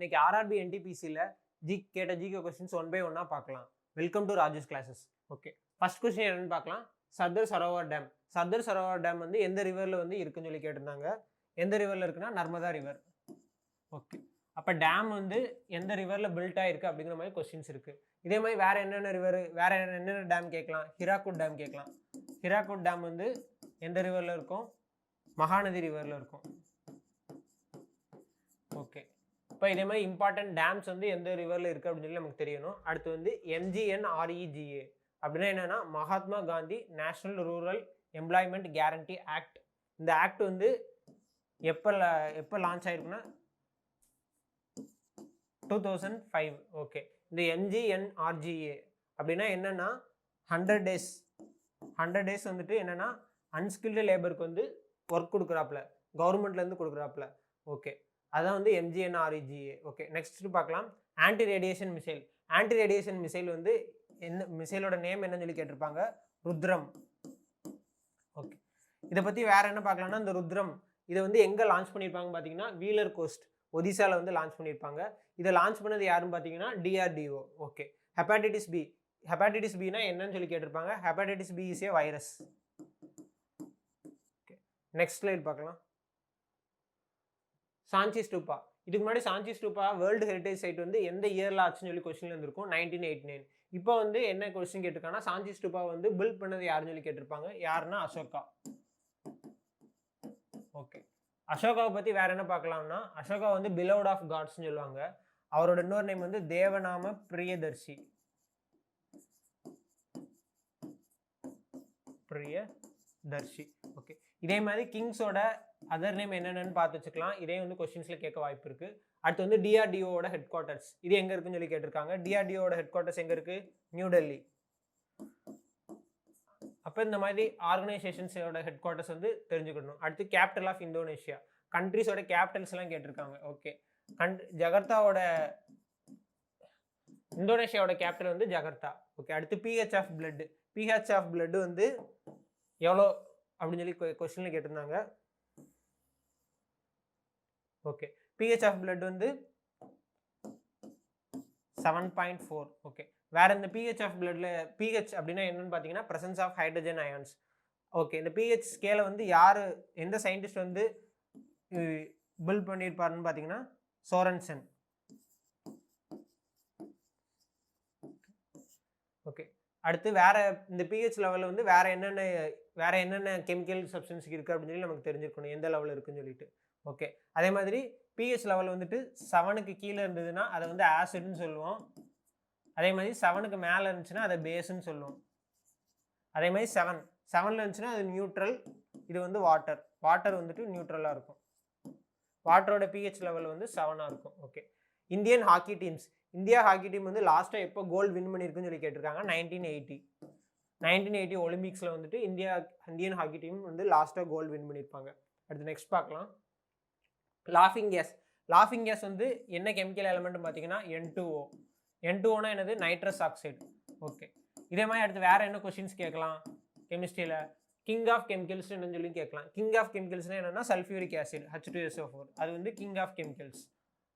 இன்னைக்கு ஆர்ஆர்பி என்டிபிசியில் கேட்ட GK questions 1 by 1 பார்க்கலாம். Welcome to Rajesh classes. Okay, first question என்னன்னு பார்க்கலாம். சர்தார் சரோவர் டேம். சர்தார் சரோவர் டேம் வந்து எந்த ரிவரில் வந்து இருக்குன்னு சொல்லி கேட்டிருந்தாங்க. எந்த ரிவரில் இருக்குன்னா நர்மதா ரிவர். ஓகே, அப்போ டேம் வந்து எந்த ரிவரில் பில்ட் ஆகிருக்கு அப்படிங்கிற மாதிரி கொஸ்டின்ஸ் இருக்குது. இதே மாதிரி வேறு என்னென்ன ரிவர், வேறு என்னென்ன டேம் கேட்கலாம். ஹிராக்குட் டேம் கேட்கலாம். ஹிராக்குட் டேம் வந்து எந்த ரிவரில் இருக்கும்? மகாநதி ரிவரில் இருக்கும். ஓகே, இப்போ இதே மாதிரி இம்பார்ட்டன்ட் டேம்ஸ் வந்து எந்த ரிவரில் இருக்குது அப்படின்னு சொல்லி நமக்கு தெரியணும். அடுத்து வந்து MGNREGA அப்படின்னா என்னென்னா Mahatma Gandhi national rural employment guarantee act. இந்த ஆக்ட் வந்து எப்போ லான்ச் ஆயிருக்குன்னா 2005. ஓகே, இந்த MGNREGA அப்படின்னா என்னென்னா 100 days வந்துட்டு என்னென்னா அன்ஸ்கில்டு லேபருக்கு வந்து ஒர்க் கொடுக்குறாப்புல, கவர்மெண்ட்லேருந்து கொடுக்குறாப்புல. ஓகே, அதான் வந்து MGNREGA. ஓகே, நெக்ஸ்ட் பார்க்கலாம். Anti radiation missile. Anti radiation missile வந்து என்ன மிசைலோட நேம் என்னன்னு சொல்லி கேட்டிருப்பாங்க. ருத்ரம். ஓகே, இதை பற்றி வேற என்ன பார்க்கலாம்னா இந்த ருத்ரம் இதை வந்து எங்கே லான்ச் பண்ணியிருப்பாங்க பார்த்தீங்கன்னா வீலர் கோஸ்ட் ஒடிசாவில் வந்து லான்ச் பண்ணியிருப்பாங்க. இதை லான்ச் பண்ணது யாருன்னு பார்த்தீங்கன்னா DRDO. Okay, hepatitis B. Hepatitis பினா என்னன்னு சொல்லி கேட்டிருப்பாங்க. Hepatitis B is a virus. Okay, next slide பார்க்கலாம். சாஞ்சி ஸ்டூப்பா. இதுக்கு முன்னாடி சாஞ்சி ஸ்டூப்பா வேர்ல்டு ஹெரிட்டேஜ் சைட் வந்து எந்த இயரில் ஆச்சுன்னு சொல்லி கொஸ்டின்ல இருந்திருக்கும். 1989. இப்போ வந்து என்ன கொஸ்டின் கேட்டிருக்காங்கன்னா சாஞ்சி ஸ்டூப்பா வந்து பில்ட் பண்ணது யாருன்னு சொல்லி கேட்டிருப்பாங்க. யாருன்னா அசோகா. ஓகே, அசோகாவை பற்றி வேற என்ன பார்க்கலாம்னா அசோகா வந்து பிலோவ்ட் ஆஃப் காட்ஸ்ன்னு சொல்லுவாங்க. அவரோட இன்னொரு நேம் வந்து தேவநாம பிரியதர்ஷி. ஓகே, இதே மாதிரி கிங்ஸோட அதர் நேம் என்னென்னு பார்த்து வச்சுக்கலாம். இதே வந்து கொஸ்டின்ஸில் கேட்க வாய்ப்பு இருக்குது. அடுத்து வந்து DRDOட ஹெட் குவார்ட்டர்ஸ் இது எங்கே இருக்குன்னு சொல்லி கேட்டிருக்காங்க. DRDOட ஹெட் குவார்ட்டர்ஸ் எங்கே இருக்குது? நியூ டெல்லி. அப்போ இந்த மாதிரி ஆர்கனைசேஷன்ஸோட ஹெட் குவார்ட்டர்ஸ் வந்து தெரிஞ்சுக்கணும். அடுத்து கேபிட்டல் ஆஃப் இந்தோனேஷியா. கண்ட்ரிஸோட கேபிட்டல்ஸ் எல்லாம் கேட்டிருக்காங்க. ஓகே, ஜகர்த்தாவோட இந்தோனேஷியாவோட கேபிட்டல் வந்து ஜகர்த்தா. ஓகே, அடுத்து pH of blood. pH of blood வந்து எவ்வளோ அப்படின்னு சொல்லி கொஸ்டின்ல கேட்டிருந்தாங்க. ஓகே, pH ஆஃப் பிளட் வந்து 7.4. ஓகே, வேற இந்த pH ஆஃப் பிளட்ல pH அப்படின்னா என்னன்னு பார்த்தீங்கன்னா presence of hydrogen ions. Okay, இந்த pH ஸ்கேலை வந்து யார் எந்த சயின்டிஸ்ட் வந்து பில்ட் பண்ணியிருப்பாருன்னு பார்த்தீங்கன்னா சோரன்சன். ஓகே, அடுத்து வேற இந்த pH லெவலில் வந்து வேற என்னென்ன கெமிக்கல் சப்ஸ்டன்ஸ் இருக்குது அப்படின்னு சொல்லி நமக்கு தெரிஞ்சிருக்கணும் எந்த லெவலில் இருக்குன்னு சொல்லிட்டு. ஓகே, அதே மாதிரி pH லெவல் வந்துட்டு 7க்கு கீழே இருந்ததுன்னா அதை வந்து ஆசிட்னு சொல்லுவோம். அதே மாதிரி 7க்கு மேலே இருந்துச்சுன்னா அதை பேஸ்ன்னு சொல்லுவோம். அதே மாதிரி 7ல் இருந்துச்சுன்னா அது நியூட்ரல். இது வந்து வாட்டர் வந்துட்டு நியூட்ரலாக இருக்கும். வாட்டரோட pH லெவல் வந்து 7ஆக இருக்கும். Okay, Indian hockey teams. India hockey team வந்து லாஸ்ட்டாக எப்போ கோல்டு வின் பண்ணியிருக்குன்னு சொல்லி கேட்டிருக்காங்க. 1980 ஒலிம்பிக்ஸில் வந்துட்டு இந்தியன் ஹாக்கி டீம் வந்து லாஸ்ட்டாக கோல்டு வின் பண்ணியிருப்பாங்க. அடுத்து நெக்ஸ்ட் பார்க்கலாம். லாஃபிங் கேஸ் வந்து என்ன கெமிக்கல் எலமெண்ட்னு பார்த்தீங்கன்னா N2O. N2Oனா என்னது? Nitrous oxide. ஓகே, இதே மாதிரி அடுத்து வேற என்ன கொஸ்டின்ஸ் கேட்கலாம் கெமிஸ்ட்ரியில். கிங் ஆஃப் கெமிக்கல்ஸ் என்னன்னு சொல்லி கேட்கலாம். கிங் ஆஃப் கெமிக்கல்ஸ்னா என்னன்னா சல்ஃபியூரிக் ஆசிட் H2SO4. அது வந்து கிங் ஆஃப் கெமிக்கல்ஸ்.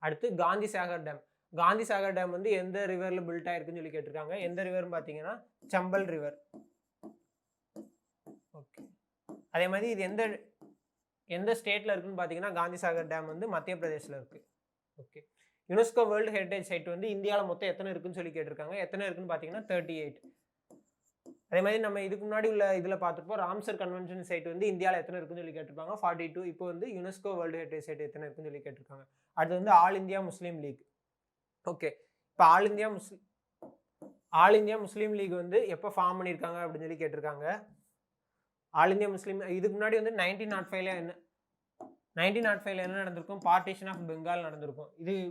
அடுத்து காந்தி சாகர் டேம். காந்தி சாகர் டேம் வந்து எந்த ரிவரில் பில்ட் ஆயிருக்குன்னு சொல்லி கேட்டிருக்காங்க. எந்த ரிவர்னு பார்த்தீங்கன்னா சம்பல் ரிவர். ஓகே, அதே மாதிரி இது எந்த ஸ்டேட்டில் இருக்குன்னு பார்த்தீங்கன்னா காந்தி சாகர் டேம் வந்து மத்திய பிரதேசில் இருக்குது. Okay, UNESCO world heritage side வந்து இந்தியாவில் மொத்தம் எத்தனை இருக்குன்னு சொல்லி கேட்டிருக்காங்க. எத்தனை இருக்குன்னு பார்த்தீங்கன்னா 38. அதே மாதிரி நம்ம இதுக்கு முன்னாடி உள்ள இதில் பார்த்துருப்போம் ராம்சர் கன்வென்ஷன் சைட் வந்து இந்தியாவில் எத்தனை இருக்குன்னு சொல்லி கேட்டிருப்பாங்க. 42. இப்போ வந்து யுனெஸ்கோ வேர்ல்டு ஹெரிட்டேஜ் சைட் எத்தனை இருக்குன்னு சொல்லி கேட்டிருக்காங்க. அடுத்து வந்து all India Muslim League. Okay, இப்போ ஆல் இந்தியா முஸ்லீம் லீக் வந்து எப்போ ஃபார்ம் பண்ணியிருக்காங்க அப்படின்னு சொல்லி கேட்டிருக்காங்க. ஆல் இந்தியா முஸ்லீம் இதுக்கு முன்னாடி வந்து 1905 என்ன நடந்திருக்கும்? பார்ட்டிஷன் ஆஃப் பெங்கால் நடந்திருக்கும்.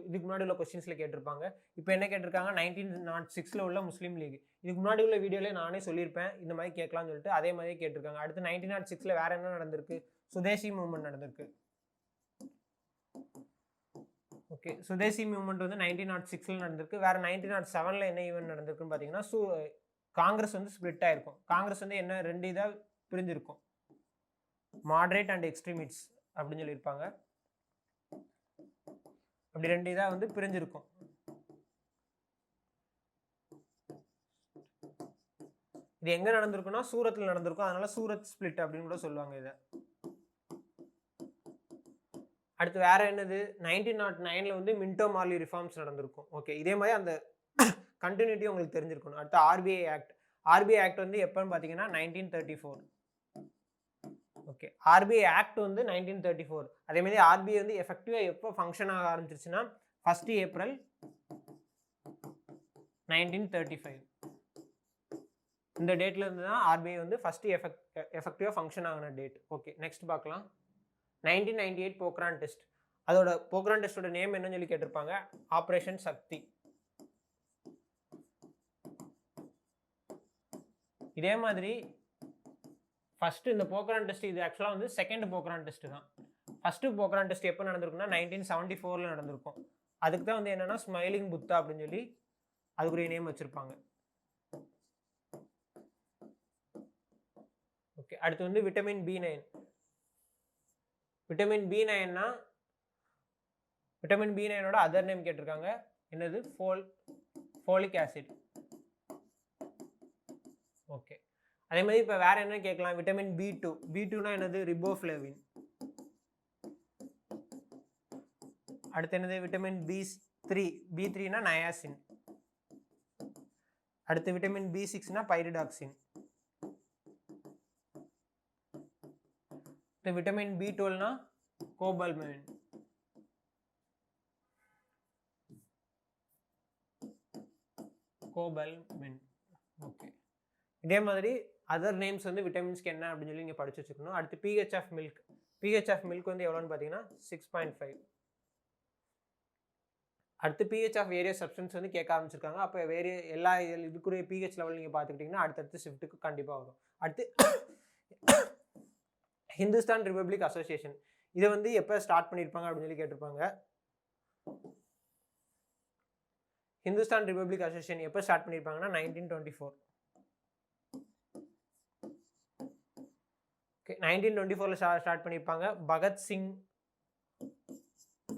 இதுக்கு முன்னாடி உள்ள கொஸ்டின்ஸில் கேட்டிருப்பாங்க. இப்போ என்ன கேட்டிருக்காங்க? 1906 உள்ள முஸ்லீம் லீக். இதுக்கு முன்னாடி உள்ள வீடியோவில் நானே சொல்லியிருப்பேன் இந்த மாதிரி கேட்கலாம்னு சொல்லிட்டு. அதே மாதிரியே கேட்டிருக்காங்க. அடுத்து 1906 வேற என்ன நடந்திருக்கு? சுதேசி மூவ்மெண்ட் நடந்திருக்கு. ஓகே, சுதேசி மூவ்மெண்ட் வந்து 1906 நடந்திருக்கு. வேற 1907 என்ன ஈவெண்ட் நடந்திருக்குன்னு பார்த்தீங்கன்னா காங்கிரஸ் வந்து ஸ்பிளிட் ஆயிருக்கும். காங்கிரஸ் வந்து என்ன 2 இதாக பிரிஞ்சிருக்கும். மாடரேட் அண்ட் எக்ஸ்ட்ரீமிஸ்ட் அப்படின்னு சொல்லியிருப்பாங்க. அப்படி 2 இதா வந்து பிரிஞ்சிருக்கும். இது எங்க நடந்திருக்குன்னா சூரத்ல நடந்திருக்கும். அதனால சூரத் ஸ்பிளிட் அப்படின்னு கூட சொல்லுவாங்க இத. அடுத்து வேற என்னது 1909ல வந்து மின்டோ மார்லி ரிஃபார்ம்ஸ் நடந்திருக்கும். ஓகே, இதே மாதிரி அந்த கண்டினியூட்டி உங்களுக்கு தெரிஞ்சிருக்கணும். அடுத்து ஆர்பிஐ ஆக்ட். ஆர்பிஐ ஆக்ட் வந்து எப்பன்னு பாத்தீங்கன்னா 1934. ஓகே, ஆர்பிஐ ஆக்ட் வந்து 1934. அதே மாதிரி ஆர்பிஐ வந்து எஃபெக்டிவா எப்போ ஃபங்க்ஷன் ஆக ஆரம்பிச்சிருச்சுன்னா 1 ஏப்ரல் 1935. இந்த டேட்ல இருந்து தான் ஆர்பிஐ வந்து ஃபர்ஸ்ட் எஃபெக்டிவா ஃபங்க்ஷன் ஆகின டேட். ஓகே, நெக்ஸ்ட் பார்க்கலாம். 1998 போக்ரான் டெஸ்ட். அதோட போக்ரான் டெஸ்டோட நேம் என்னன்னு சொல்லி கேட்டிருப்பாங்க, ஆபரேஷன் சக்தி. இதே மாதிரி ஃபர்ஸ்ட் இந்த போக்ரான் டெஸ்ட் இது ஆக்சுவலாக வந்து செகண்ட் போக்ரான் டெஸ்ட் தான். ஃபர்ஸ்ட் போக்ரான் டெஸ்ட் எப்போ நடந்திருக்குன்னா 1974ல நடந்திருக்கும். அதுக்கு தான் வந்து என்னன்னா ஸ்மைலிங் புத்தா அப்படின்னு சொல்லி அதுக்குரிய நேம் வச்சிருப்பாங்க. ஓகே, அடுத்து வந்து விட்டமின் B9. விட்டமின் B9னா விட்டமின் B9ஓட அதர் நேம் கேட்டிருக்காங்க, என்னது ஃபோலிக் ஆசிட். ஓகே, அதே மாதிரி இப்போ வேற என்ன கேட்கலாம், விட்டமின் B2. B2னா என்னது, ரிபோஃப்ளேவின். அடுத்து என்னது விட்டமின் B3. B3னா நயாசின். அடுத்து விட்டமின் B6னா பைரிடாக்சின். விட்டமின் B12னா கோபால்மின். ஓகே, இதே மாதிரி அதர் நேம்ஸ் வந்து விட்டமின்ஸ்க்கு என்ன அப்படின்னு சொல்லி நீங்கள் படிச்சு வச்சுக்கணும். அடுத்து pH of milk. pH of milk வந்து எவ்வளோன்னு பார்த்தீங்கன்னா 6.5. அடுத்து pH ஆஃப் வேரியஸ் சப்ஸ்டன்ஸ் வந்து கேட்க ஆரம்பிச்சிருக்காங்க. அப்போ எல்லா இதுக்குரிய pH லெவல் நீங்கள் பார்த்துக்கிட்டிங்கன்னா அடுத்தடுத்து ஷிஃப்ட்டுக்கு கண்டிப்பாக வரும். அடுத்து ஹிந்துஸ்தான் ரிபப்ளிக் அசோசியேஷன். இதை வந்து எப்போ ஸ்டார்ட் பண்ணியிருப்பாங்க அப்படின்னு சொல்லி கேட்டிருப்பாங்க. ஹிந்துஸ்தான் ரிபப்ளிக் அசோசியேஷன் எப்போ ஸ்டார்ட் பண்ணியிருப்பாங்கன்னா 1924. ஓகே, 1924ல ஸ்டார்ட் பண்ணியிருப்பாங்க. பகத்சிங்,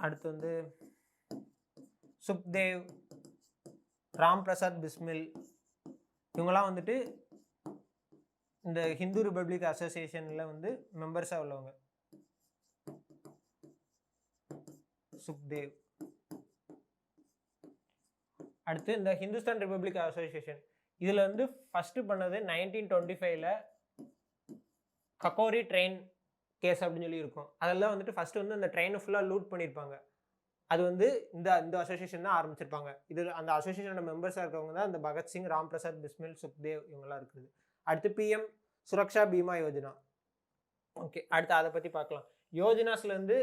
அடுத்து வந்து சுக்தேவ், ராம் பிரசாத் பிஸ்மில், இவங்கெல்லாம் வந்துட்டு இந்த ஹிந்து ரிபப்ளிக் அசோசியேஷனில் வந்து மெம்பர்ஸாக உள்ளவங்க. சுக்தேவ். அடுத்து இந்த ஹிந்துஸ்தான் ரிபப்ளிக் அசோசியேஷன் இதில் வந்து ஃபர்ஸ்ட் பண்ணது 1925ல கக்கோரி ட்ரெயின் கேஸ் அப்படின்னு சொல்லி இருக்கும். அதெல்லாம் வந்துட்டு ஃபர்ஸ்ட் வந்து அந்த ட்ரெயினை ஃபுல்லாக லூட் பண்ணியிருப்பாங்க. அது வந்து இந்த அசோசியேஷன் தான் ஆரம்பிச்சிருப்பாங்க. இது அந்த அசோசியேஷனோட மெம்பர்ஸாக இருக்கிறவங்க தான் இந்த பகத்சிங், ராம் பிரசாத் பிஸ்மில், சுக்தேவ் இவங்கெல்லாம் இருக்குது. அடுத்து பிஎம் சுரக்ஷா பீமா யோஜனா. ஓகே, அடுத்து அதை பற்றி பார்க்கலாம். யோஜனாஸ்லேருந்து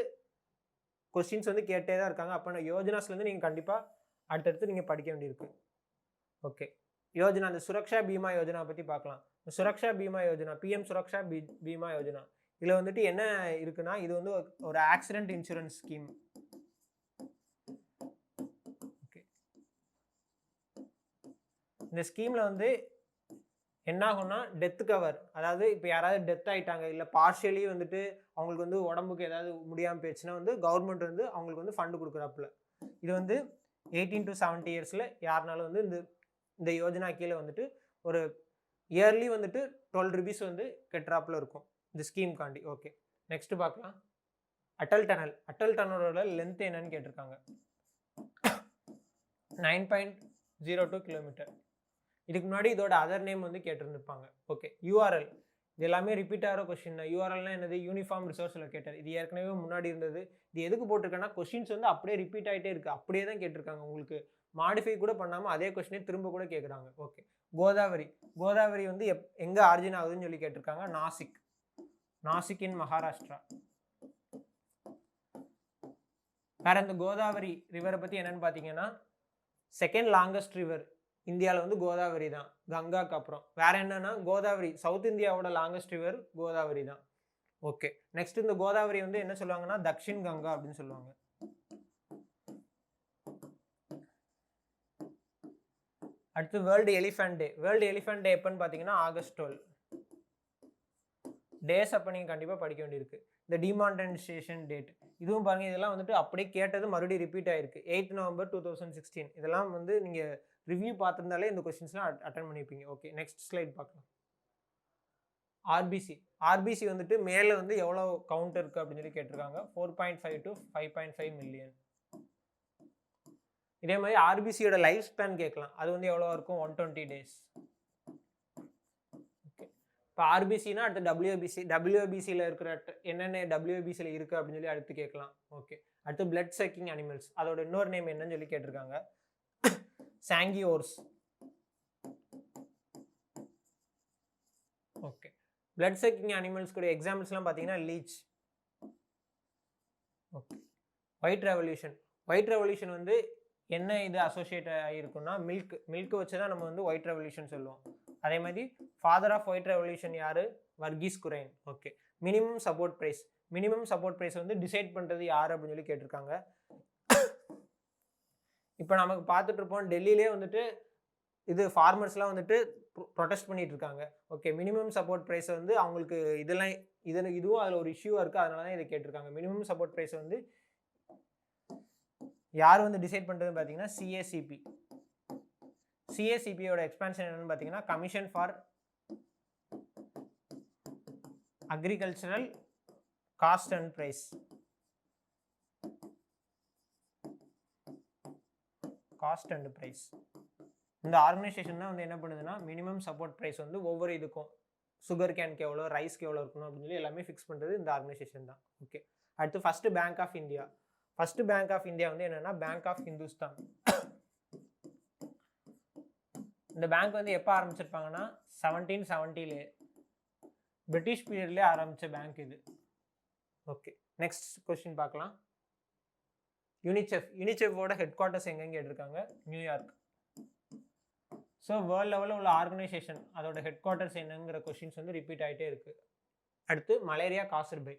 கொஸ்டின்ஸ் வந்து கேட்டே தான் இருக்காங்க. அப்போ யோஜனாஸ்லேருந்து நீங்கள் கண்டிப்பாக அடுத்தடுத்து நீங்கள் படிக்க வேண்டியிருக்கு. ஓகே, யோஜனா, அந்த சுரக்ஷா பீமா யோஜனா பற்றி பார்க்கலாம். சுரக்ஷா பீமா யோஜனா, பிஎம் சுரக்ஷா பீமா யோஜனா, இதில் வந்துட்டு என்ன இருக்குன்னா, இது வந்து ஒரு ஆக்சிடென்ட் இன்சூரன்ஸ் ஸ்கீம். ஓகே, இந்த ஸ்கீமில் வந்து என்ன ஆகும்னா டெத் கவர், அதாவது இப்போ யாராவது டெத் ஆகிட்டாங்க இல்லை பார்ஷியலி வந்துட்டு அவங்களுக்கு வந்து உடம்புக்கு ஏதாவது முடியாமல் போயிடுச்சுன்னா வந்து கவர்மெண்ட் வந்து அவங்களுக்கு வந்து ஃபண்டு கொடுக்குறாப்புல. இது வந்து 18 to 70 இயர்ஸில் யாருனாலும் வந்து இந்த யோஜனா கீழே வந்துட்டு ஒரு இயர்லி வந்துட்டு 12 rupees வந்து கட்டுறாப்புல இருக்கும் இந்த ஸ்கீம் காண்டி. ஓகே, நெக்ஸ்ட் பார்க்கலாம். அட்டல் டனல். அட்டல் டனலோட லென்த் என்னன்னு கேட்டிருக்காங்க. 9.02 கிலோமீட்டர். இதுக்கு முன்னாடி இதோட அதர் நேம் வந்து கேட்டிருந்துருப்பாங்க. Okay, URL. இது எல்லாமே ரிப்பீட் ஆகிற கொஸ்டின் தான். யூஆர்எல்னா என்னது, யூனிஃபார்ம் ரிசோர்ஸ் லொகேட்டர். இது ஏற்கனவே முன்னாடி இருந்தது. இது எதுக்கு போட்டிருக்கேன்னா கொஸ்டின்ஸ் வந்து அப்படியே ரிப்பீட் ஆகிட்டே இருக்குது. அப்படியே தான் கேட்டிருக்காங்க. உங்களுக்கு மாடிஃபை கூட பண்ணாமல் அதே கொஸ்டினே திரும்ப கூட கேட்குறாங்க. ஓகே, கோதாவரி. கோதாவரி வந்து எங்கே ஆரிஜின் ஆகுதுன்னு சொல்லி கேட்டிருக்காங்க. நாசிக் இன் மகாராஷ்டிரா. வேற இந்த கோதாவரி ரிவரை பற்றி என்னன்னு பார்த்தீங்கன்னா செகண்ட் லாங்கஸ்ட் ரிவர் இந்தியாவில் வந்து கோதாவரி தான், கங்காக்கு அப்புறம். வேற என்னன்னா கோதாவரி சவுத் இந்தியாவோட லாங்கஸ்ட் ரிவர் கோதாவரி தான். ஓகே, நெக்ஸ்ட் இந்த கோதாவரி வந்து என்ன சொல்லுவாங்கன்னா தக்ஷின் கங்கா அப்படின்னு சொல்லுவாங்க. அடுத்து வேர்ல்டு எலிஃபண்ட் டே. வேர்ல்டு எலிஃபண்ட் டே எப்பன்னு பார்த்தீங்கன்னா August 12. டேஸ் அப்போ நீங்கள் கண்டிப்பாக படிக்க வேண்டியிருக்கு. இந்த டிமானிட்டைசேஷன் டேட் இதுவும் பாருங்கள், இதெல்லாம் வந்துட்டு அப்படியே கேட்டது மறுபடியும் ரிப்பீட் ஆகிருக்கு. 8 நவம்பர் 2016. இதெல்லாம் வந்து நீங்கள் ரிவ்யூ பார்த்துருந்தாலே இந்த கொஸ்டின்ஸ்லாம் அட்டன் பண்ணியிருப்பீங்க. ஓகே, நெக்ஸ்ட் ஸ்லைட் பார்க்கலாம். ஆர்பிசி வந்துட்டு மேலே வந்து எவ்வளோ கவுண்ட் இருக்குது அப்படின்னு சொல்லி கேட்டிருக்காங்க. 4.5 to 5.5 மில்லியன். இதே மாதிரி ஆர்பிசியோட லைஃப் ஸ்பேன் கேட்கலாம். அது வந்து எவ்வளோ இருக்கும்? 120 days. ஓகே, இப்போ ஆர்பிசினா அடுத்து டபிள்யூபிசியில் இருக்கிற என்னென்ன டபிள்யூபிசியில் இருக்குது அப்படின்னு சொல்லி அடுத்து கேட்கலாம். ஓகே, அடுத்து பிளட் சக்கிங் அனிமல்ஸ், அதோட இன்னொரு நேம் என்னன்னு சொல்லி கேட்டிருக்காங்க. சாங்கியோர்ஸ். ஓகே, பிளட் சக்கிங் அனிமல்ஸ் கூட எக்ஸாம்பிள்ஸ்லாம் பார்த்தீங்கன்னா லீச். ஓகே, ஒயிட் ரெவல்யூஷன் வந்து என்ன இது அசோசியேட் ஆகிருக்குன்னா மில்க் வச்சு தான் நம்ம வந்து ஒயிட் ரெவல்யூஷன் சொல்லுவோம். அதே மாதிரி ஃபாதர் ஆஃப் ஒயிட் ரெவல்யூஷன் யார்? Verghese Kurien. Okay, minimum support price வந்து டிசைட் பண்ணுறது யார் அப்படின்னு சொல்லி கேட்டிருக்காங்க. இப்போ நமக்கு பார்த்துட்டு இருப்போம், டெல்லியிலே வந்துட்டு இது ஃபார்மர்ஸ்லாம் வந்துட்டு ப்ரொடெஸ்ட் பண்ணிட்டு இருக்காங்க. ஓகே, மினிமம் சப்போர்ட் ப்ரைஸ் வந்து அவங்களுக்கு இதுவும் அதில் ஒரு இஷ்யூவாக இருக்குது. அதனால தான் இதை கேட்டிருக்காங்க. மினிமம் சப்போர்ட் ப்ரைஸ் வந்து யார் வந்து டிசைட் பண்ணுறதுன்னு பார்த்தீங்கன்னா சிஏசிபியோட எக்ஸ்பான்ஷன் என்னன்னு பார்த்தீங்கன்னா commission for agricultural cost and price. இந்த ஆர்கனைசேஷன் தான் வந்து என்ன பண்ணுதுன்னா மினிமம் சப்போர்ட் ப்ரைஸ் வந்து ஒவ்வொரு இதுக்கும் சுகர் கேனுக்கு எவ்வளோ, ரைஸ்க்கு எவ்வளோ இருக்கணும் அப்படின்னு சொல்லி எல்லாமே ஃபிக்ஸ் பண்ணுறது இந்த ஆர்கனைசேஷன் தான். ஓகே, அடுத்து ஃபஸ்ட்டு பேங்க் ஆஃப் இந்தியா வந்து என்னன்னா பேங்க் ஆஃப் ஹிந்துஸ்தான். இந்த பேங்க் வந்து எப்போ ஆரம்பிச்சிருப்பாங்கன்னா 1770 பிரிட்டிஷ் பீரியட்லேயே ஆரம்பித்த பேங்க் இது. ஓகே, நெக்ஸ்ட் கொஸ்டின் பார்க்கலாம். யூனிசெஃபோட ஹெட் குவார்ட்டர்ஸ் எங்கன்னு கேட்டிருக்காங்க. நியூயார்க். ஸோ வேர்ல்டு லெவலில் உள்ள ஆர்கனைசேஷன் அதோட ஹெட் குவார்ட்டர்ஸ் என்னங்கிற கொஸ்டின்ஸ் வந்து ரிப்பீட் ஆகிட்டே இருக்குது. அடுத்து மலேரியா காசர்பை.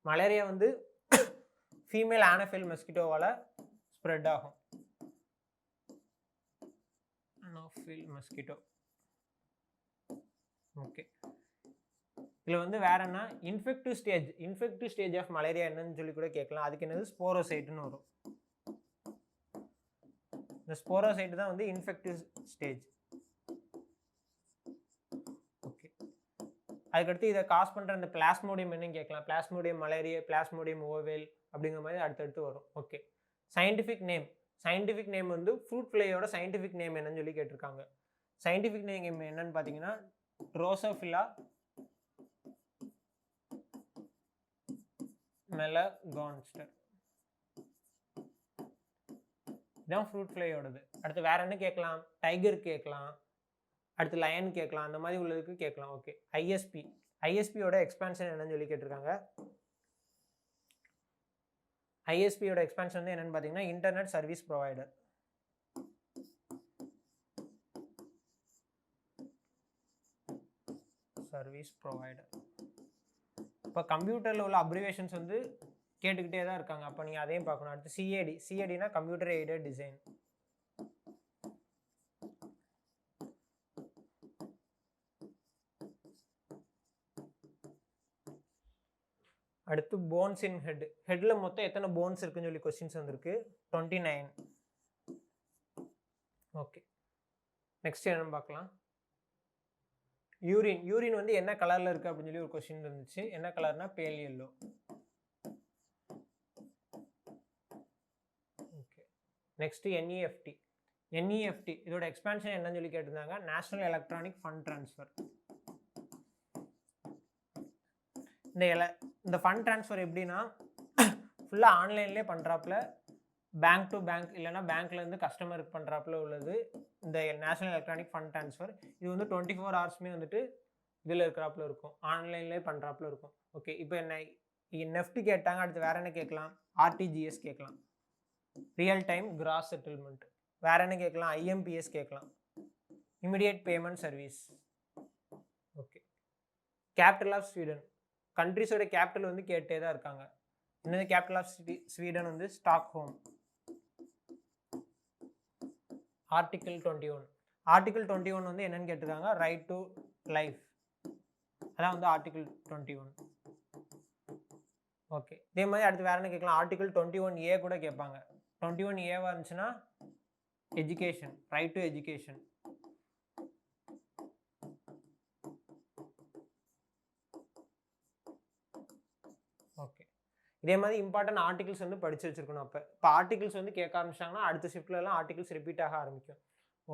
மலேரியா வந்து ஃபீமேல் ஆனஃபைல் மஸ்கிட்டோவால் ஸ்ப்ரெட் ஆகும். ஓகே, இதில் வந்து வேற என்ன இன்ஃபெக்டிவ் ஸ்டேஜ் ஆஃப் மலேரியா என்னன்னு சொல்லி கூட கேட்கலாம். அதுக்கு என்னது ஸ்போரோசைட்டுன்னு வரும். இந்த ஸ்போரோசைட்டு தான் வந்து இன்ஃபெக்டிவ் ஸ்டேஜ். ஓகே, அதுக்கடுத்து இதை காஸ் பண்ணுற இந்த பிளாஸ்மோடியம் என்னன்னு கேட்கலாம். பிளாஸ்மோடியம் மலேரியா, பிளாஸ்மோடியம் ஓவேல் அப்படிங்கிற மாதிரி அடுத்தடுத்து வரும். ஓகே, சயின்டிஃபிக் நேம் வந்து ஃப்ரூட் ஃப்ளையோட சயின்டிஃபிக் நேம் என்னன்னு சொல்லி கேட்டிருக்காங்க. சயின்டிஃபிக் நேம் என்னன்னு பார்த்தீங்கன்னா ட்ரோசோஃபிலா மெலகான்ஸ்டர். இதான் ஃப்ரூட் ஃப்ளையோடது. அடுத்து வேற என்ன கேட்கலாம்? டைகர் கேட்கலாம், அடுத்து லயன் கேட்கலாம், அந்த மாதிரி உள்ளதுக்கு கேட்கலாம். ஓகே, ஐஎஸ்பியோட எக்ஸ்பான்ஷன் என்னன்னு சொல்லி கேட்டிருக்காங்க. ஐஎஸ்பியோட எக்ஸ்பான்ஷன் வந்து என்னன்னு பார்த்தீங்கன்னா இன்டர்நெட் சர்வீஸ் ப்ரொவைடர். இப்போ கம்ப்யூட்டரில் உள்ள அப்ரிவேஷன்ஸ் வந்து கேட்டுக்கிட்டே தான் இருக்காங்க. அப்போ நீங்கள் அதையும் பார்க்கணும். அடுத்து சிஏடினா கம்ப்யூட்டர் எய்டட் டிசைன். அடுத்து போன்ஸ் இன் ஹெட்டில் மொத்தம் எத்தனை போன்ஸ் இருக்குன்னு சொல்லி கொஸ்டின்ஸ் வந்திருக்கு. 29. ஓகே, நெக்ஸ்ட் என்னன்னு பார்க்கலாம். யூரின் வந்து என்ன கலரில் இருக்குது அப்படின்னு சொல்லி ஒரு கொஸ்டின் இருந்துச்சு. என்ன கலர்னா pale yellow. Okay, next NEFT இதோட எக்ஸ்பான்ஷன் என்னன்னு சொல்லி கேட்டிருந்தாங்க. National electronic fund transfer. இந்த ஃபண்ட் ட்ரான்ஸ்ஃபர் எப்படின்னா ஃபுல்லாக ஆன்லைன்லேயே பண்ணுறாப்புல, பேங்க் டு பேங்க் இல்லைனா பேங்க்லேருந்து கஸ்டமருக்கு பண்ணுறாப்புல உள்ளது இந்த நேஷனல் எலக்ட்ரானிக் ஃபண்ட் ட்ரான்ஸ்ஃபர். இது வந்து 24 ஹவர்ஸுமே வந்துட்டு இதில் இருக்கிறாப்புல இருக்கும், ஆன்லைன்லேயே பண்ணுறாப்புல இருக்கும். ஓகே, இப்போ என்ன நெஃப்ட் கேட்டாங்க. அடுத்து வேறு என்ன கேட்கலாம்? ஆர்டிஜிஎஸ் கேட்கலாம், ரியல் டைம் கிராஸ் செட்டில்மெண்ட். வேறு என்ன கேட்கலாம்? ஐஎம்பிஎஸ் கேட்கலாம், immediate payment service. Okay, capital of Sweden. கண்ட்ரிஸோட கேபிட்டல் வந்து கேட்டே தான் இருக்காங்க. என்னது கேபிட்டல் ஆஃப் ஸ்வீடன் வந்து ஸ்டாக்ஹோம். ஆர்டிகிள் 21 வந்து என்னன்னு கேட்டிருக்காங்க? Right to life. அதான் வந்து ஆர்டிகிள் 21. ஓகே. இதே மாதிரி அடுத்து வேற என்ன கேட்கலாம்? ஆர்டிகல் 21A கூட கேட்பாங்க. 21Aவா இருந்துச்சுன்னா education, right to education. Okay. இதே மாதிரி இம்பார்ட்டன்ட் ஆர்டிகல்ஸ் வந்து படிச்சு வச்சிருக்கணும். இப்போ ஆர்டிகல்ஸ் வந்து கேட்க ஆரம்பிச்சாங்கன்னா அடுத்த ஷிஃப்ட்ல எல்லாம் ஆர்டிகல்ஸ் ரிப்பீட் ஆக ஆரம்பிக்கும்.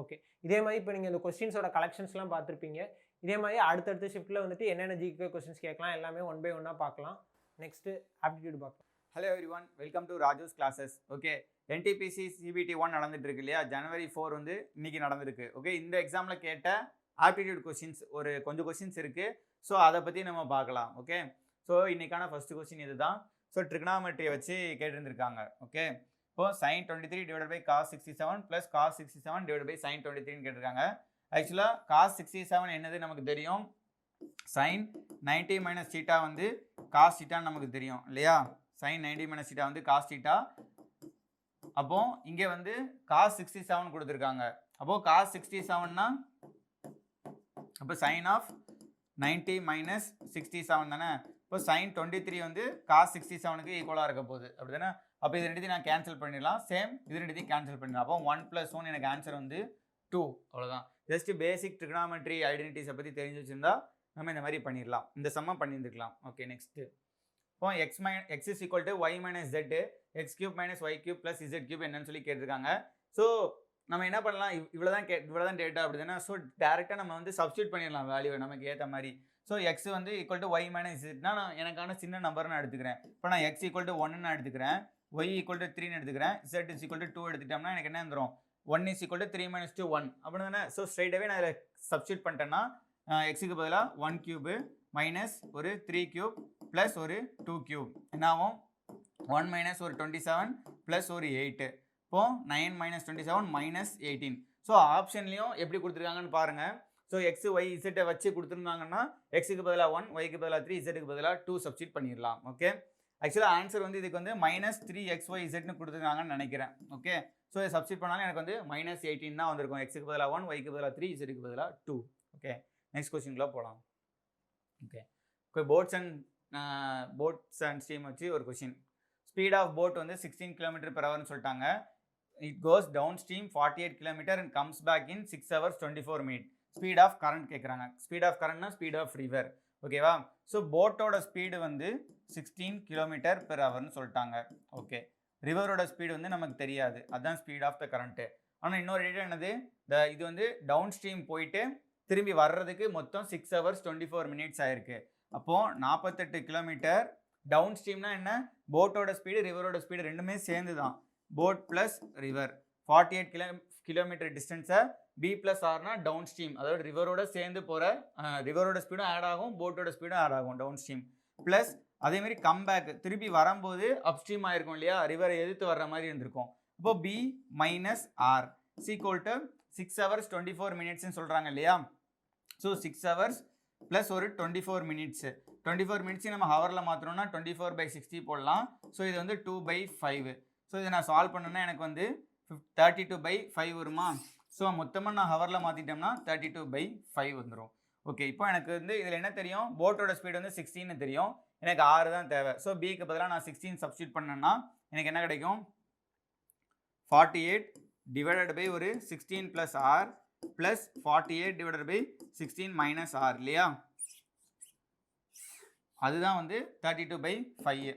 ஓகே. இதே மாதிரி இப்போ நீங்கள் இந்த கொஸ்டின்ஸோட கலெக்ஷன்ஸ்லாம் பார்த்துருப்பீங்க. இதே மாதிரி அடுத்தடுத்த ஷிஃப்ட்டில் வந்துட்டு என்னென்ன ஜிகே கொஸ்டின்ஸ் கேட்கலாம் எல்லாமே ஒன் பை ஒன்னாக பார்க்கலாம். நெக்ஸ்ட்டு ஆப்டிடியூட் பார்க்கலாம். Hello everyone, welcome to Raju's classes. Okay, NTPC CBT 1 நடந்துட்டு இருக்கு இல்லையா? ஜனவரி 4 வந்து இன்னைக்கு நடந்திருக்கு. ஓகே, இந்த எக்ஸாமில் கேட்ட ஆப்டிடியூட் கொஸ்டின்ஸ் ஒரு கொஞ்சம் கொஸ்டின்ஸ் இருக்கு. ஸோ அதை பற்றி நம்ம பார்க்கலாம். ஓகே, ஸோ இன்னைக்கான ஃபர்ஸ்ட் கொஸ்டின் இதுதான். ஸோ ட்ரிகனாமெட்ரியை வச்சு கேட்டிருந்திருக்காங்க. ஓகே, இப்போ sin 23 divide by cos 67 plus cos 67 divide by sin 23ன்னு கேட்டிருக்காங்க. ஆக்சுவலாக cos 67 என்னது நமக்கு தெரியும், sin 90 மைனஸ் θ வந்து cos θ நமக்கு தெரியும் இல்லையா? sin 90 மைனஸ் θ வந்து cos θ. அப்போ இங்கே வந்து cos 67 கொடுத்துருக்காங்க. அப்போ cos 67னா அப்போ sin ஆஃப் 90 மைனஸ் 67 தானே. இப்போ sin 23 வந்து cos 67க்கு ஈக்குவலாக இருக்க போகுது அப்படி தானே. அப்போ இது ரெண்டுத்தையும் நான் கேன்சல் பண்ணிடலாம். சேம் இது ரெண்டுத்தையும் கேன்சல் பண்ணிடலாம். அப்போ 1 + 1 எனக்கு ஆன்சர் வந்து 2. அவ்வளோதான். ஜஸ்ட் பேசிக் ட்ரிகனாமெட்ரி ஐடென்டிட்டிஸை பற்றி தெரிஞ்சு வச்சிருந்தா நம்ம இந்த மாதிரி பண்ணிடலாம். இந்த சம்ம பண்ணியிருந்துக்கலாம். ஓகே, நெக்ஸ்ட்டு இப்போ x is equal to y minus z, x³ minus y³ plus z³ என்னன்னு சொல்லி கேட்டிருக்காங்க. ஸோ நம்ம என்ன பண்ணலாம், இவ்வளோதான் டேட்டா அப்படி தானே. ஸோ டேரெக்டாக நம்ம வந்து சப்ஸ்டியூட் பண்ணிடலாம் வேல்யூவை நமக்கு ஏற்ற மாதிரி. ஸோ எக்ஸ் வந்து ஈக்குவல் டு y மைனஸ் zனா நான் எனக்கான சின்ன நம்பர் நான் எடுத்துக்கிறேன். இப்போ நான் x ஈக்குவல் டு 1 நான் எடுத்துக்கிறேன், y ஈக்குவல் டு 3 எடுத்துக்கிறேன், z இஸ் ஈக்குவல் டு 2 எடுத்துட்டோம்னா எனக்கு என்ன வந்துடும், 1 இஸ் ஈக்குவல் டு 3 மைனஸ் 2 1 அப்படி தானே. ஸோ ஸ்ட்ரைட்டாகவே நான் இதில் சப்ஸ்டியூட் பண்ணிட்டேன்னா எக்ஸுக்கு பதிலாக 1³ மைனஸ் ஒரு 3³ ப்ளஸ் ஒரு 2³ என்ன ஆகும், 1 மைனஸ் ஒரு 27 ப்ளஸ் ஒரு 8. இப்போ 9 மைனஸ் 27 மைனஸ் 18. ஸோ ஆப்ஷன்லையும் எப்படி கொடுத்துருக்காங்கன்னு பாருங்கள். ஸோ எக்ஸ் ஒய் இசட்டை வச்சு கொடுத்துருந்தாங்கன்னா எக்ஸுக்கு பதிலாக 1, ஒய்க்கு பதிலாக 3, இசட்டுக்கு பதிலாக 2 சப்ஸ்டியூட் பண்ணிடலாம். ஓகே, ஆக்சுவலாக ஆன்சர் வந்து இதுக்கு வந்து மைனஸ் 3xy/zன்னு கொடுத்துருக்காங்கன்னு நினைக்கிறேன். ஓகே, ஸோ இதை சப்ஸ்டியூட் பண்ணாலும் எனக்கு வந்து மைனஸ் 18 தான் வந்திருக்கும். எக்ஸுக்கு பதிலாக 1, ஒய்க்கு பதிலாக 3, இசட்டுக்கு பதிலாக 2. ஓகே, நெக்ஸ்ட் கொஸ்டின்குள்ளே போகலாம். ஓகே, இப்போ போட்ஸ் அண்ட் ஸ்ட்ரீம் வச்சு ஒரு கொஸ்டின். ஸ்பீட் ஆஃப் போட் வந்து 16 km/hன்னு சொல்லிட்டாங்க. It goes downstream 48 km and comes back in 6 hours 24 minutes. Speed of current கேட்குறாங்க. ஸ்பீட் ஆஃப் கரண்ட்னா ஸ்பீட் ஆஃப் ரிவர். ஓகேவா? ஸோ போட்டோட ஸ்பீடு வந்து 16 km/hன்னு சொல்லிட்டாங்க. ஓகே, ரிவரோட ஸ்பீடு வந்து நமக்கு தெரியாது, அதுதான் ஸ்பீட் ஆஃப் த கரண்ட்டு. ஆனால் இன்னொரு டேட்டா என்னது, இது வந்து டவுன் ஸ்ட்ரீம் போயிட்டு திரும்பி வர்றதுக்கு மொத்தம் 6 hours 24 minutes ஆயிருக்கு. அப்போது 48 km டவுன் ஸ்ட்ரீம்னா என்ன, போட்டோட ஸ்பீடு ரிவரோட ஸ்பீடு ரெண்டுமே சேர்ந்து தான், போட் ப்ளஸ் ரிவர். 48 km டிஸ்டன்ஸை பி ப்ளஸ் ஆர்னா டவுன் ஸ்ட்ரீம், அதாவது ரிவரோட சேர்ந்து போகிற ரிவரோட ஸ்பீடும் ஆட் ஆகும், போட்டோட ஸ்பீடும் ஆட் ஆகும் டவுன் ஸ்ட்ரீம். ப்ளஸ் அதேமாதிரி கம்பேக் திருப்பி வரும்போது அப் ஸ்ட்ரீம் ஆயிருக்கும் இல்லையா, ரிவரை எதிர்த்து வர்ற மாதிரி இருந்திருக்கும். இப்போ P minus R equal to 6 hours 24 minutesன்னு சொல்கிறாங்க இல்லையா. ஸோ 6 hours ப்ளஸ் ஒரு 24 minutes. 24 minutes நம்ம ஹவரில் மாற்றணும்னா 24/60 போடலாம். ஸோ இது வந்து 2/5. ஸோ இதை நான் சால்வ் பண்ணேன்னா எனக்கு வந்து 32/5 வருமா. ஸோ மொத்தமாக நான் ஹவரில் மாற்றிட்டோம்னா 32/5 வந்துடும். ஓகே, இப்போ எனக்கு வந்து இதில் என்ன தெரியும், போட்டோட ஸ்பீடு வந்து 16 தெரியும், எனக்கு 6 தான் தேவை. ஸோ பிக்கு பதிலாக நான் 16 சப்ஸ்டியூட் பண்ணேன்னா எனக்கு என்ன கிடைக்கும், 48 டிவைடட் பை ஒரு 16 plus R plus 48 divided by 16 minus R இல்லையா, அதுதான் வந்து 32/5.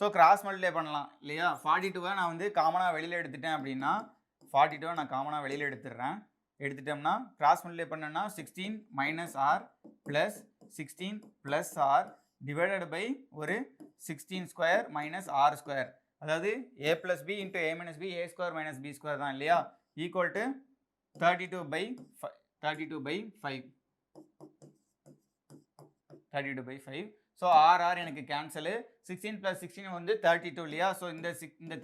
ஸோ கிராஸ் மல்டிப்ளை பண்ணலாம் இல்லையா. 42 நான் வந்து காமனாக வெளியில் எடுத்துட்டேன் அப்படின்னா 42 நான் காமனாக வெளியில் எடுத்துட்டோம்னா கிராஸ் மல்டிப்ளை பண்ணேன்னா 16 minus R plus 16 plus R divided by ஒரு 16 ஸ்கொயர் மைனஸ் ஆர் ஸ்கொயர், அதாவது a plus B into a minus B, a square minus B square தான் இல்லையா, ஈக்குவல் டு 32/5. ஸோ ஆர் எனக்கு கேன்சலு. 16 + 16 வந்து 32 இல்லையா. ஸோ இந்த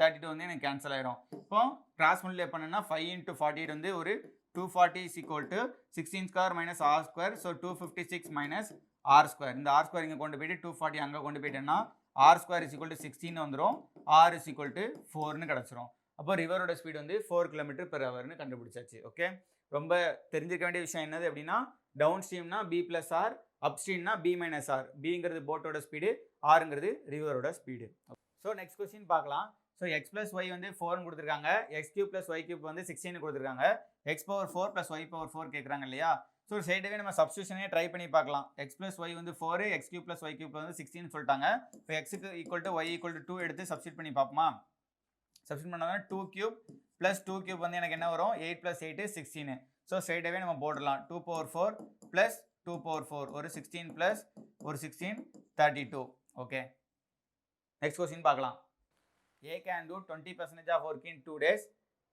32 வந்து எனக்கு கேன்சல் ஆயிரும். இப்போ கிராஸ் மல்டிப்ளை பண்ணேன்னா 5 × 48 வந்து ஒரு 240 is equal to 16 square minus R square. So 256 minus R square. இந்த ஆர் ஸ்கொயர் இங்கே கொண்டு போயிட்டு 240 அங்கே கொண்டு போயிட்டேன்னா R square is equal to 16 வந்துடும், ஆர் இஸ் ஈக்குவல் டு 4ன்னு கிடச்சிரும். அப்போ ரிவரோட ஸ்பீடு வந்து 4 km/h கண்டுபிடிச்சாச்சு. ஓகே, ரொம்ப தெரிஞ்சிருக்க வேண்டிய விஷயம் என்னது அப்படின்னா, டவுன் ஸ்ட்ரீம்னா பி பிளஸ் ஆர், அப் ஸ்ட்ரீம்னா பி மைனஸ் ஆர். பிங்கிறது போட்டோட ஸ்பீடு, ஆருங்கிறது ரிவரோட ஸ்பீடு. ஸோ நெக்ஸ்ட் கொஸ்டின் பார்க்கலாம். ஸோ எக்ஸ் பிளஸ் ஒய் வந்து 4 கொடுத்துருக்காங்க, X cube plus Y cube வந்து 16 கொடுத்துருக்காங்க, X power 4 plus Y power 4 கேட்குறாங்க இல்லையா. ஸோ சைடவே நம்ம சப்ஸ்டியூஷனே ட்ரை பண்ணி பார்க்கலாம். எக்ஸ் பிளஸ் ஒய் வந்து 4, X cube plus Y cube வந்து 16 சொல்லிட்டாங்க. இப்போ எக்ஸுக்கு equal to Y equal to 2 எடுத்து சப்ஸ்டியூட் பண்ணி பார்ப்போமா. சப்ஸ்டியூட் பண்ணால் 2 கியூப் ப்ளஸ் 2 கியூப் வந்து எனக்கு என்ன வரும், 8 + 8 16. ஸோ ஸ்ட்ரைட்டாகவே நம்ம போடலாம். 2 பவர் 4 ப்ளஸ் 2 பவர் 4 ஒரு 16 ப்ளஸ் ஒரு 16 32. ஓகே, நெக்ஸ்ட் கொஸ்டின் பார்க்கலாம். A can do 20% of work in 2 days.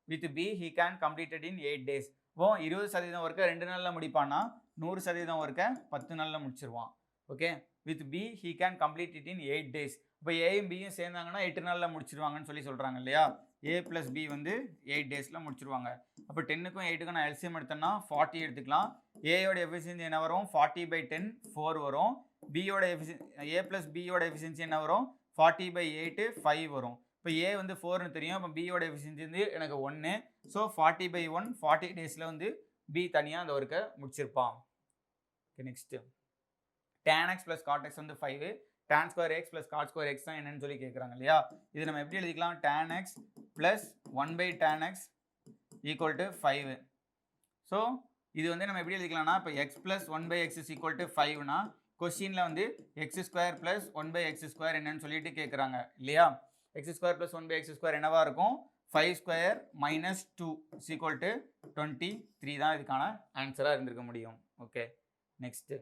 With B he can complete it in 8 days. இப்போ 20% ஒர்க்கை 2 நாளில் முடிப்பானா, 100% ஒர்க்கை 10 நாளில் முடிச்சிருவான். Okay, with B he can complete it in 8 days. இப்போ ஏயும் பியும் சேர்ந்தாங்கன்னா 8 நாளில் முடிச்சிருவாங்கன்னு சொல்கிறாங்க இல்லையா. A + B வந்து 8 டேஸில் முடிச்சிருவாங்க. அப்போ 10க்கும் 8க்கும் நான் எல்சிஎம் எடுத்தேன்னா 40 எடுத்துக்கலாம். ஏயோட எஃபிஷியன்சி என்ன வரும், 40/10 4 வரும். பியோட A + பியோட எஃபிஷியன்சி என்ன வரும், 40/8 5 வரும். இப்போ ஏ வந்து 4னு தெரியும், அப்போ பியோட எஃபிஷியன்சி வந்து எனக்கு 1. ஸோ 40/1 40 டேஸில் வந்து பி தனியாக அந்த ஒர்க்கை முடிச்சிருப்பான். Okay, next tan x + cot x வந்து 5, tan square x + cot square x தான் என்னன்னு சொல்லி கேட்குறாங்க இல்லையா. இது நம்ம எப்படி எழுதிக்கலாம், tan x + 1/tan x = 5. So இது வந்து நம்ம எப்படி எழுதிக்கலாம்னா, இப்போ x + 1/x = 5னா கொஸ்டினில் வந்து x² + 1/x² என்னன்னு சொல்லிட்டு கேட்குறாங்க இல்லையா. x² + 1/x² என்னவா இருக்கும், 5² - 2 = 23 தான் இதுக்கான ஆன்சராக இருந்திருக்க முடியும். Okay, next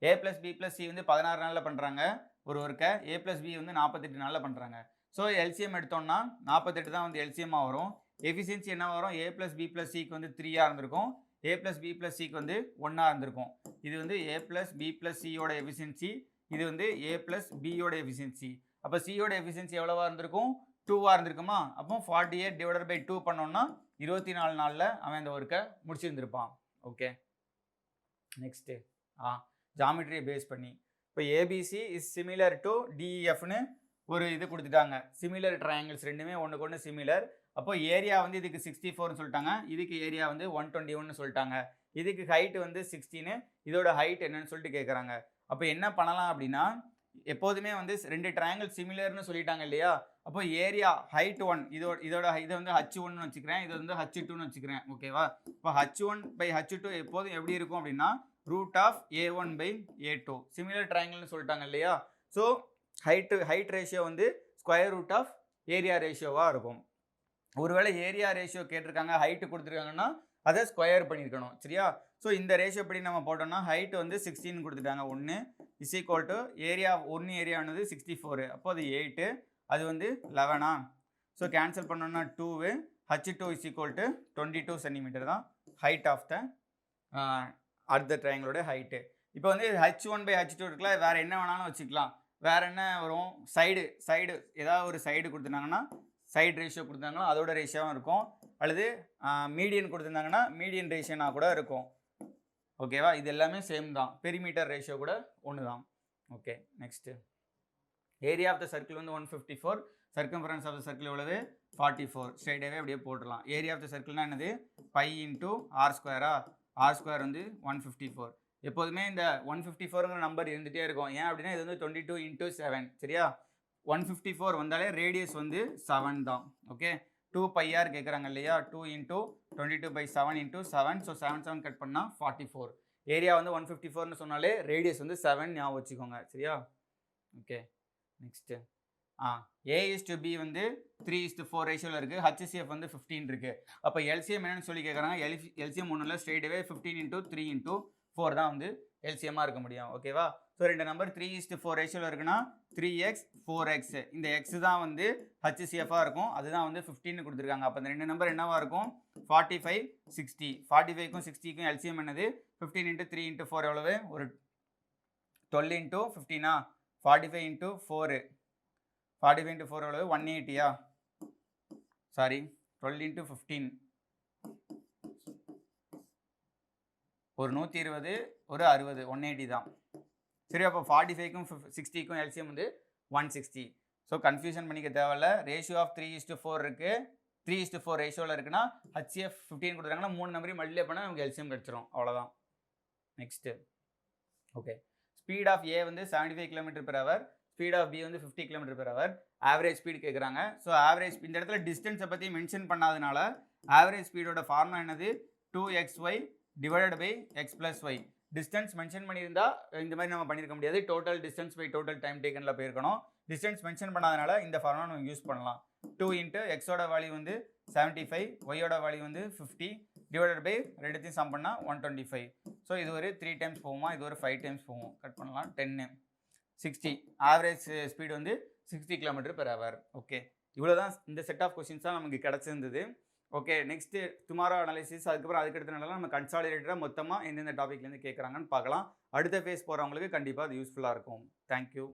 A + B + C வந்து 16 நாளில் பண்ணுறாங்க ஒரு ஒர்க்கை, A + B வந்து 48 நாளில் பண்ணுறாங்க. ஸோ எல்சிஎம் எடுத்தோம்னா 48 தான் வந்து எல்சிஎம்மாக வரும். எஃபிஷியன்சி என்ன வரும், A + B + Cக்கு வந்து 3ஆக இருந்திருக்கும், A + B + Cக்கு வந்து 1ஆக இருந்திருக்கும். இது வந்து A + B + Cயோட எஃபிஷியன்சி, இது வந்து A + Bயோட எஃபிஷியன்சி. அப்போ சியோட எஃபிஷியன்சி எவ்வளவா இருந்திருக்கும், 2ஆக இருந்திருக்குமா. அப்போ 48/2 பண்ணோம்னா 24 நாளில் அவன் இந்த ஒர்க்கை முடிச்சிருந்திருப்பான். ஓகே, நெக்ஸ்ட்டு ஜாமெட்ரியை பேஸ் பண்ணி இப்போ ஏபிசி இஸ் சிமிலர் டு டிஇஎஃப்னு ஒரு இது கொடுத்துட்டாங்க. சிமிலர் ட்ரையாங்கிள்ஸ் ரெண்டுமே ஒன்றுக்கு ஒன்று சிமிலர். அப்போ ஏரியா வந்து இதுக்கு 64ன்னு சொல்லிட்டாங்க, இதுக்கு ஏரியா வந்து 121ன்னு சொல்லிட்டாங்க. இதுக்கு ஹைட் வந்து 16, இதோட ஹைட் என்னன்னு சொல்லிட்டு கேட்குறாங்க. அப்போ என்ன பண்ணலாம் அப்படின்னா, எப்போதுமே வந்து 2 ட்ரையாங்கிள் சிமிலர்னு சொல்லிட்டாங்க இல்லையா. அப்போ ஏரியா ஹைட் 1 இதோட இதை வந்து H1ன்னு வச்சுக்கிறேன், இது வந்து H2ன்னு வச்சுக்கிறேன். ஓகேவா. இப்போ H1/H2 எப்போதும் எப்படி இருக்கும் அப்படின்னா √A1/A2 சிமிலர் ட்ரையாங்கிள்னு சொல்லிட்டாங்க இல்லையா. ஸோ ஹைட் ரேஷியோ வந்து √ஏரியா ரேஷியோவாக இருக்கும். ஒருவேளை ஏரியா ரேஷியோ கேட்டிருக்காங்க, ஹைட்டு கொடுத்துருக்காங்கன்னா அதை ஸ்கொயர் பண்ணியிருக்கணும் சரியா. ஸோ இந்த ரேஷியோ படி நம்ம போட்டோம்னா ஹைட் வந்து 16 கொடுத்துட்டாங்க, 1 = ஏரியா 1 ஏரியானது 64, அப்போ அது 8, அது வந்து 11. ஸோ கேன்சல் பண்ணோம்னா 2, H2 = 22 சென்டிமீட்டர் தான் ஹைட் ஆஃப் த அடுத்த ட்ரையாங்கிளோட ஹைட்டு. இப்போ வந்து H1/H2 இருக்குல்ல, வேறு என்ன வேணாலும் வச்சுக்கலாம். வேறு என்ன வரும், சைடு ஏதாவது ஒரு சைடு கொடுத்துருந்தாங்கன்னா சைடு ரேஷியோ கொடுத்தாங்கன்னா அதோட ரேஷியோவும் இருக்கும், அல்லது மீடியன் கொடுத்துருந்தாங்கன்னா மீடியன் ரேஷியோனா கூட இருக்கும். ஓகேவா, இது எல்லாமே சேம் தான். பெரிமீட்டர் ரேஷியோ கூட ஒன்று தான். Okay, next area of the circle வந்து 154, சர்க்கம்ஃபரன்ஸ் ஆஃப் த சர்க்கிள் எவ்வளவு 44. ஸ்ட்ரைட்டாகவே அப்படியே போட்டுடலாம். ஏரியா ஆஃப் த சர்க்கிள்னா என்னது, π × r². r² வந்து 154. எப்போதுமே இந்த 154ங்கிற நம்பர் இருந்துகிட்டே இருக்கும். ஏன் அப்படின்னா இது வந்து 22 × 7 சரியா. 154 வந்தாலே ரேடியஸ் வந்து 7 தான். ஓகே, 2πr கேட்குறாங்க இல்லையா, 2 × 22/7 × 7. ஸோ 7 கட் பண்ணால் 44. ஏரியா வந்து 154ன்னு சொன்னாலே ரேடியஸ் வந்து 7 ஞாபகம் வச்சுக்கோங்க சரியா. ஓகே, நெக்ஸ்ட்டு A/B வந்து 3:4 ரேஷியோவில் இருக்குது, HCF வந்து 15 இருக்குது. அப்போ எல்சிஎம் என்னன்னு சொல்லி கேட்குறாங்க. எல்சிஎம் ஒன்றும் இல்லை, ஸ்ட்ரெயிட்டாகவே 15 × 3 × 4 தான் வந்து எல்சிஎம்மாக இருக்க முடியும். ஓகேவா. ஸோ 2 நம்பர் 3:4 ரேஷியோவில் இருக்குன்னா 3x 4x, இந்த எக்ஸ் தான் வந்து HCFஆக இருக்கும், அதுதான் வந்து 15 கொடுத்துருக்காங்க. அப்போ இந்த 2 நம்பர் என்னவா இருக்கும், 45 60. 45க்கும் 60க்கும் எல்சிஎம் என்னது, 15 × 3 × 4 எவ்வளவு, ஒரு 12 × 15. 45 × 4, 45 × 4 எவ்வளவு, 180. சாரி, 12 × 15 ஒரு 120, ஒரு 60, 180 தான் சரி. அப்போ 45க்கும் 60க்கும் எல்சிஎம் வந்து 160. ஸோ கன்ஃபியூஷன் பண்ணிக்க தேவையில்ல. ரேஷியோ ஆஃப் 3:4 இருக்குது. 3:4 ரேஷியோவில் இருக்குன்னா HCF 15 கொடுத்துருக்காங்கன்னா 3 நம்பரையும் மல்டிப்ளை பண்ணால் நமக்கு எல்சிஎம் கிடச்சிரும். அவ்வளோதான். Next okay, speed of A வந்து 75 km/h, ஸ்பீட் ஆஃப் பி வந்து 50 km/h. ஆவரேஜ் ஸ்பீடு கேட்குறாங்க. ஸோ ஆவரேஜ் இந்த இடத்துல டிஸ்டன்ஸை பற்றி மென்ஷன் பண்ணாதனால ஆவரேஜ் ஸ்பீடோட ஃபார்முலா என்னது? 2xy divided by x + y. Distance mention பண்ணியிருந்தா இந்த மாதிரி நம்ம பண்ணியிருக்க முடியாது. Total distance by total time டேக்கனில் போயிருக்கணும். டிஸ்டன்ஸ் மென்ஷன் பண்ணாதனால இந்த ஃபார்முலா நம்ம யூஸ் பண்ணலாம். 2 × எக்ஸோட வேல்யூ வந்து 75, ஒய்யோட வேல்யூ வந்து 50 டிவைடட் பை ரெண்டுத்தையும் சம் பண்ணால் 125. ஸோ இது ஒரு 3 டைம்ஸ் போகுமா, இது ஒரு 5 டைம்ஸ் போகும். கட் பண்ணலாம். 10 60. ஆவரேஜ் ஸ்பீடு வந்து 60 km/h. ஓகே, இவ்வளோ தான். இந்த செட் ஆஃப் கொஸ்டின்ஸ் தான் நமக்கு கிடச்சிருந்தது. ஓகே, நெக்ஸ்ட்டு டுமாரோ அனாலிசிஸ், அதுக்கப்புறம் அதுக்கடுத்த நாளில் நம்ம கன்சாலிடேட்டடாக மொத்தமாக எந்தெந்த டாப்பிக்லேருந்து கேட்குறாங்கன்னு பார்க்கலாம். அடுத்த ஃபேஸ் போகிறவங்களுக்கு கண்டிப்பாக அது யூஸ்ஃபுல்லாக இருக்கும். தேங்க்யூ.